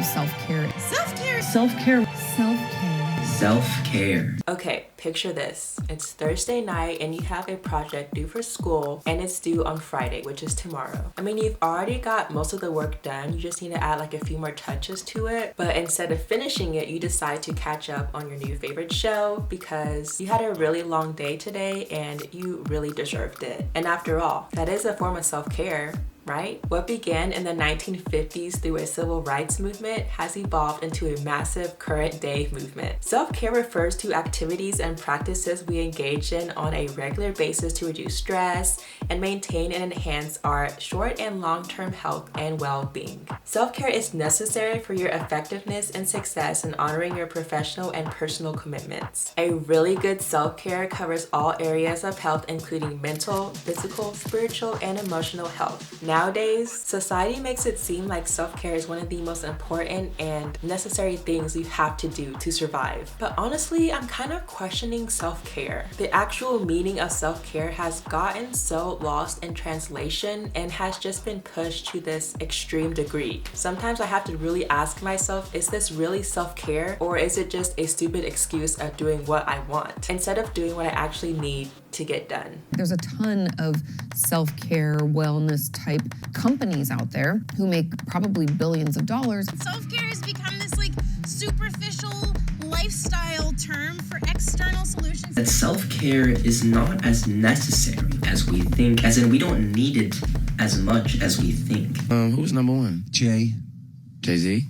self-care. Self-care. Self-care. Self-care. Self-care. Okay, picture this. It's Thursday night and you have a project due for school and it's due on Friday, which is tomorrow. I mean, you've already got most of the work done. You just need to add like a few more touches to it. But instead of finishing it, you decide to catch up on your new favorite show because you had a really long day today and you really deserved it. And after all, that is a form of self-care, right? What began in the 1950s through a civil rights movement has evolved into a massive current day movement. Self-care refers to activities and practices we engage in on a regular basis to reduce stress and maintain and enhance our short and long-term health and well-being. Self-care is necessary for your effectiveness and success in honoring your professional and personal commitments. A really good self-care covers all areas of health, including mental, physical, spiritual, and emotional health. Nowadays, society makes it seem like self-care is one of the most important and necessary things you have to do to survive. But honestly, I'm kind of questioning self-care. The actual meaning of self-care has gotten so lost in translation and has just been pushed to this extreme degree. Sometimes I have to really ask myself, is this really self-care or is it just a stupid excuse of doing what I want instead of doing what I actually need to get done? There's a ton of self-care, wellness type companies out there who make probably billions of dollars. Self-care has become this like superficial lifestyle term for external solutions. That self-care is not as necessary as we think, as in we don't need it as much as we think. Who's number one? Jay-Z?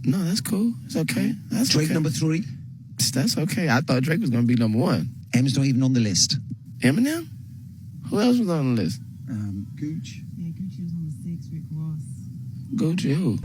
No, that's cool. It's okay. That's Drake okay. number 3. That's okay. I thought Drake was going to be number one. M's not even on the list. Eminem? Who else was on the list? Gooch. Yeah, Gucci was on the 6, Rick Ross. Gucci who?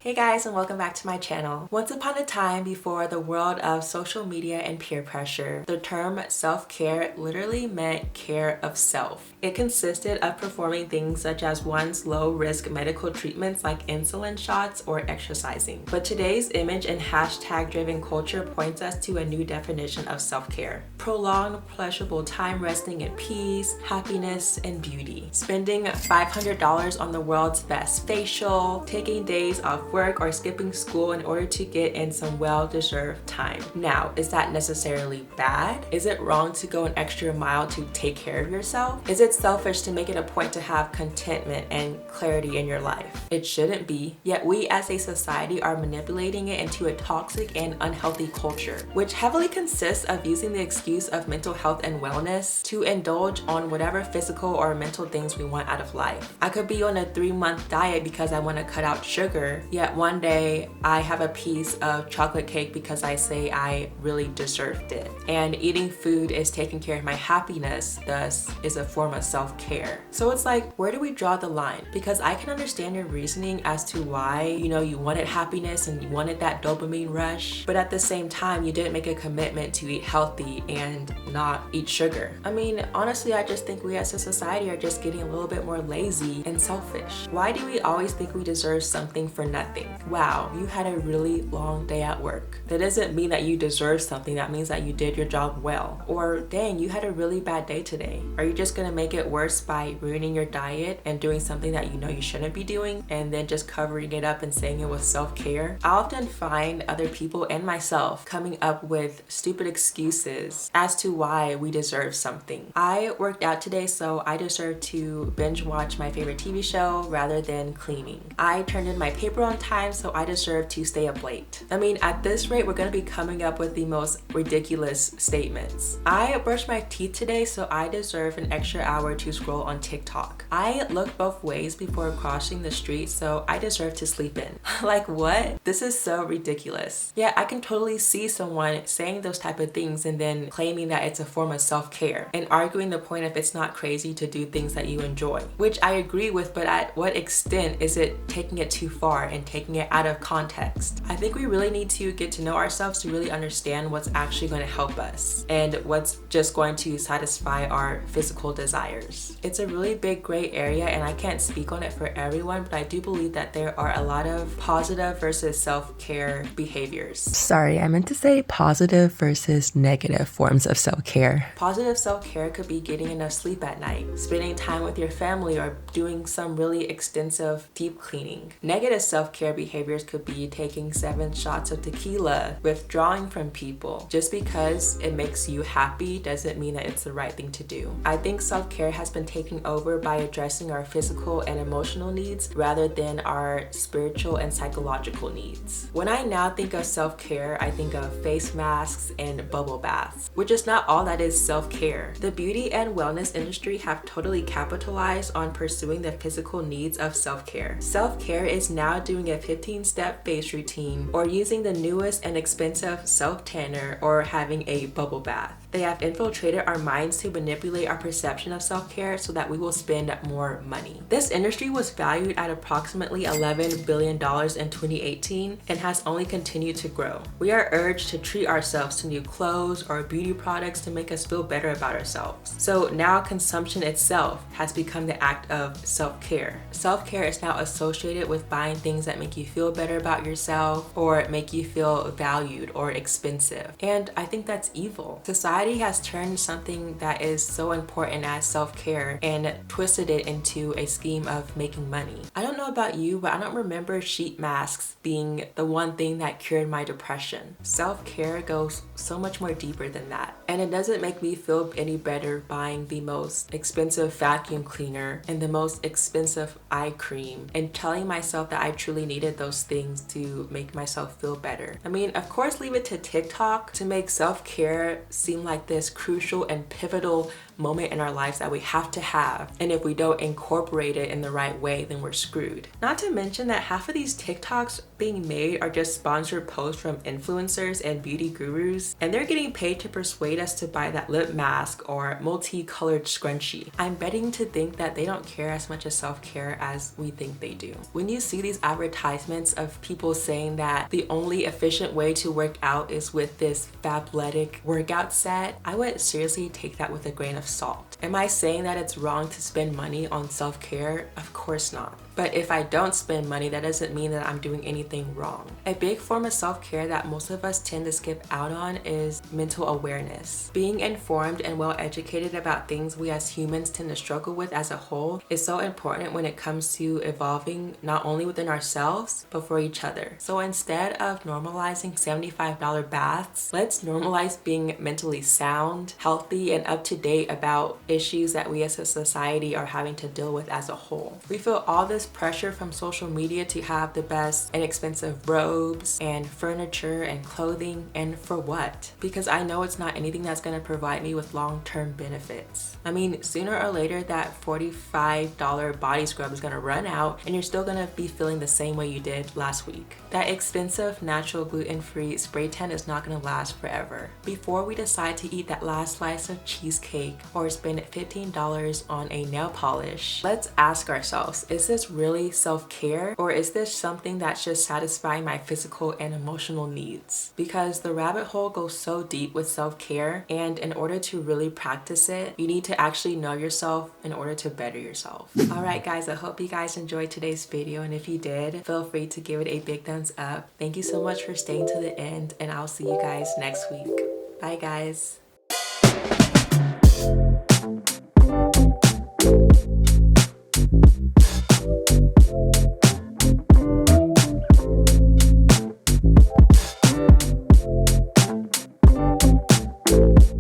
Hey guys, and welcome back to my channel. Once upon a time, before the world of social media and peer pressure, the term self-care literally meant care of self. It consisted of performing things such as one's low-risk medical treatments like insulin shots or exercising. But today's image and hashtag-driven culture points us to a new definition of self-care. Prolonged, pleasurable time resting in peace, happiness, and beauty. Spending $500 on the world's best facial, taking days off work or skipping school in order to get in some well-deserved time. Now, is that necessarily bad? Is it wrong to go an extra mile to take care of yourself? Is it selfish to make it a point to have contentment and clarity in your life? It shouldn't be, yet we as a society are manipulating it into a toxic and unhealthy culture, which heavily consists of using the excuse of mental health and wellness to indulge on whatever physical or mental things we want out of life. I could be on a 3-month diet because I want to cut out sugar, yet one day I have a piece of chocolate cake because I say I really deserved it. And eating food is taking care of my happiness, thus is a form of self-care. So it's like, where do we draw the line? Because I can understand your reasoning as to why, you wanted happiness and you wanted that dopamine rush, but at the same time, you didn't make a commitment to eat healthy and not eat sugar. I mean, honestly, I just think we as a society are just getting a little bit more lazy and selfish. Why do we always think we deserve something for nothing? Wow, you had a really long day at work. That doesn't mean that you deserve something. That means that you did your job well. Or dang, you had a really bad day today. Are you just gonna make it worse by ruining your diet and doing something that you know you shouldn't be doing and then just covering it up and saying it was self-care? I often find other people and myself coming up with stupid excuses as to why we deserve something. I worked out today, so I deserve to binge watch my favorite TV show rather than cleaning. I turned in my paper on time, so I deserve to stay up late. I mean, at this rate, we're gonna be coming up with the most ridiculous statements. I brushed my teeth today, so I deserve an extra hour to scroll on TikTok. I looked both ways before crossing the street, so I deserve to sleep in. Like what? This is so ridiculous. Yeah, I can totally see someone saying those type of things and then claiming that it's a form of self-care and arguing the point if it's not crazy to do things that you enjoy, which I agree with, but at what extent is it taking it too far and taking taking it out of context. I think we really need to get to know ourselves to really understand what's actually going to help us and what's just going to satisfy our physical desires. It's a really big gray area, and I can't speak on it for everyone, but I do believe that there are a lot of positive versus self-care behaviors. Sorry, I meant to say positive versus negative forms of self-care. Positive self-care could be getting enough sleep at night, spending time with your family, or doing some really extensive deep cleaning. Negative self-care behaviors could be taking 7 shots of tequila, withdrawing from people. Just because it makes you happy doesn't mean that it's the right thing to do. I think self-care has been taken over by addressing our physical and emotional needs rather than our spiritual and psychological needs. When I now think of self-care, I think of face masks and bubble baths, which is not all that is self-care. The beauty and wellness industry have totally capitalized on pursuing the physical needs of self-care. Self-care is now doing a 15-step face routine, or using the newest and expensive self-tanner, or having a bubble bath. They have infiltrated our minds to manipulate our perception of self-care so that we will spend more money. This industry was valued at approximately $11 billion in 2018 and has only continued to grow. We are urged to treat ourselves to new clothes or beauty products to make us feel better about ourselves. So now consumption itself has become the act of self-care. Self-care is now associated with buying things that make you feel better about yourself or make you feel valued or expensive. And I think that's evil. Society has turned something that is so important as self-care and twisted it into a scheme of making money. I don't know about you, but I don't remember sheet masks being the one thing that cured my depression. Self-care goes so much more deeper than that. And it doesn't make me feel any better buying the most expensive vacuum cleaner and the most expensive eye cream and telling myself that I truly needed those things to make myself feel better. I mean, of course, leave it to TikTok to make self-care seem like this crucial and pivotal moment in our lives that we have to have, and if we don't incorporate it in the right way, then we're screwed. Not to mention that half of these TikToks being made are just sponsored posts from influencers and beauty gurus, and they're getting paid to persuade us to buy that lip mask or multicolored scrunchie. I'm betting to think that they don't care as much as self-care as we think they do. When you see these advertisements of people saying that the only efficient way to work out is with this fabletics workout set, I would seriously take that with a grain of salt. Am I saying that it's wrong to spend money on self-care? Of course not. But if I don't spend money, that doesn't mean that I'm doing anything wrong. A big form of self-care that most of us tend to skip out on is mental awareness. Being informed and well educated about things we as humans tend to struggle with as a whole is so important when it comes to evolving not only within ourselves, but for each other. So instead of normalizing $75 baths, let's normalize being mentally sound, healthy, and up to date about issues that we as a society are having to deal with as a whole. We feel all this pressure from social media to have the best and expensive robes and furniture and clothing, and for what? Because I know it's not anything that's going to provide me with long-term benefits. I mean, sooner or later that $45 body scrub is going to run out and you're still going to be feeling the same way you did last week. That expensive natural gluten-free spray tan is not going to last forever. Before we decide to eat that last slice of cheesecake or spend $15 on a nail polish, let's ask ourselves, is this really self-care, or is this something that's just satisfying my physical and emotional needs? Because the rabbit hole goes so deep with self-care, and in order to really practice it, you need to actually know yourself in order to better yourself. Alright guys, I hope you guys enjoyed today's video, and if you did, feel free to give it a big thumbs up. Thank you so much for staying to the end, and I'll see you guys next week. Bye guys.